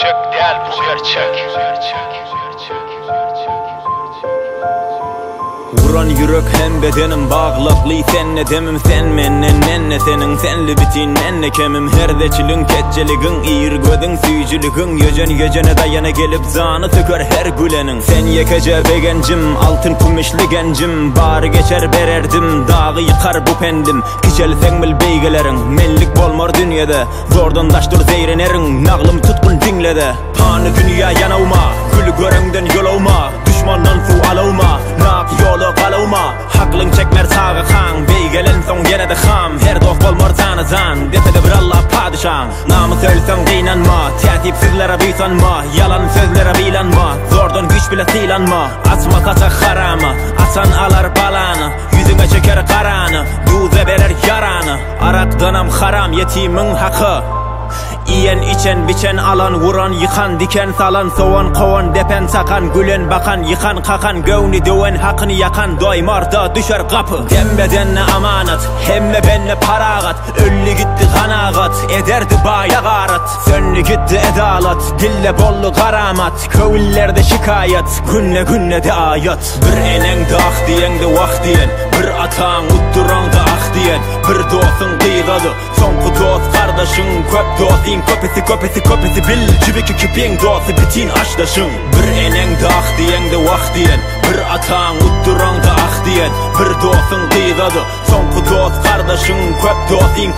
Gerçek değil bu gerçek. Vuran yürek hem bedenim bağlaklı senle demim sen menden nenne senin senli bitin nenne kemim herdeçilin ketçeligin iyir gödün süyücülügün yöcene dayana gelip zanı söker her gülenin sen yekece begencim altın kumişli gencim bari geçer bererdim dağı yıkar bu pendim kiçel senmil beygelerin mellik bolmar dünyada zordan daştır zeyrenerin nağlım tutkun dinlede hanı dünya yanavma gül görenden yolavma düşmandan su alavma nak yolu kalavma haklın çekmer sağı kan beygelen son gene de ham her dost bolmar tanızan defede bir Allah padişan namı söylesen kıynanma tertipsizlere büysanma yalan sözlere bilanma zordan güç bile silanma atma kaçak haramı atan alar balanı yüzüne çeker karanı duze verer yaranı arakdanam haram yetimin hakkı İyen içen biçen alan vuran yıkan diken salan soğan kovan depen sakan gülen bakan yıkan kakan gövni döven hakkını yakan doymarda düşer kapı dembedenle amanat hemme benle paragat öllü gitti kanagat ederdi baya garat sönlü gitti edalat dille bollu karamat kövüllerde şikayet günne de ayat bir enen de ah diyen de vah diyen bir atan utturan da ah diyen bir dostun kıygadı son kudost kardeşin köp dostin Kopesi bil cibiki kipin dostu bitin aşdaşın bir enen de ah diyen de vah diyen bir atan utturan da ah diyen bir dostun kıygadı son kudost kardeşin köp dostin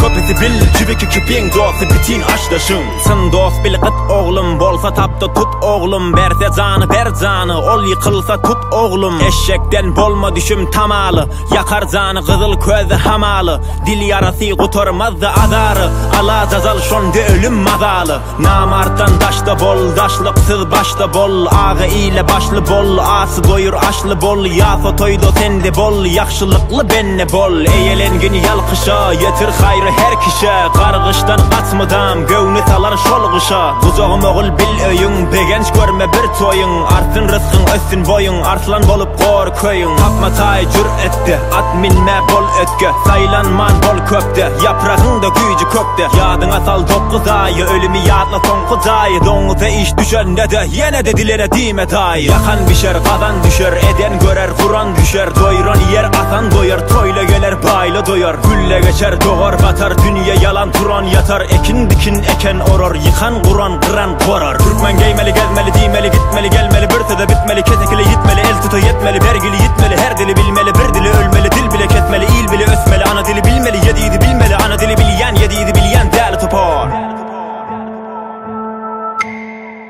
kopesi bil cibiki kipin dostu bitin aşdaşın sın dost bil kıt oğlum bolsa tapta tut oğlum berse canı ber canı ol yıkılsa tut oğlum eşekten bolma düşüm tamalı yakar canı kızıl közü hamalı dil yarası kuturmaz da adarı ala cazal şonda ölüm mazalı namarttan daşta bol daşlıksız başta bol ağı ile başlı bol ası doyur aşlı bol yasa toydo sende bol yakşılıklı benne bol eyelengin yalkışa yetir hayrı her kişe kargıştan kaçmadan gövni salar şolgışa buzağım oğul bil öyün begenç görme bir toyun artsın rızkın össün boyun arslan bolup kor köyün tapma tay cüretti at minme bol ötke saylanman bol köpte yaprağın da gücü kökte yadına sal dokuz ayı ölümü yadla son kudayı donuza iş düşende de yine de dilene dime dayı yakan bişer kazan düşer eden görer kuran düşer doyuran yer atan doyar toyla gelir bayla doyar gülle geçer doğar batar dünya yalan turan yatar ekin dikin eken oror yıkan kuran kıran korar Türkmen giymeli gezmeli dimeli gitmeli gelmeli bir de bitmeli ketekili yitmeli el tuta yetmeli vergili yitmeli her dili bilmeli bir dili ölmeli dil bile kesmeli il bile ösmeli ana dili bilmeli yediydi bilmeli ana dili bilyen yediydi bilyen değerli topar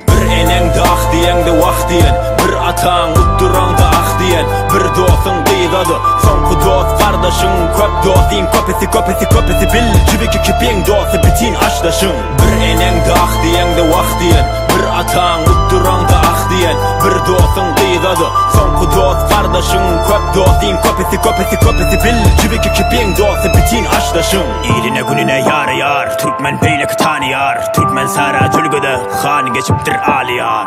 bir enen de ah diyen de vah diyen bir atan utturan da ah diyen bir dostun kıygadı son kudost kardeşin köp dostin kopesi bil cibiki kipin dostu bitin aşdaşın bir enen de ah diyen de vah diyen bir atan utturan da ah diyen bir dostun kıygadı son kudost kardeşin köp dostin kopesi bil cibiki kipin dostu bitin aşdaşın İline gününe yar Türkmen beyle kıtanı yar Türkmen sara cülgüde han geçiptir aliyar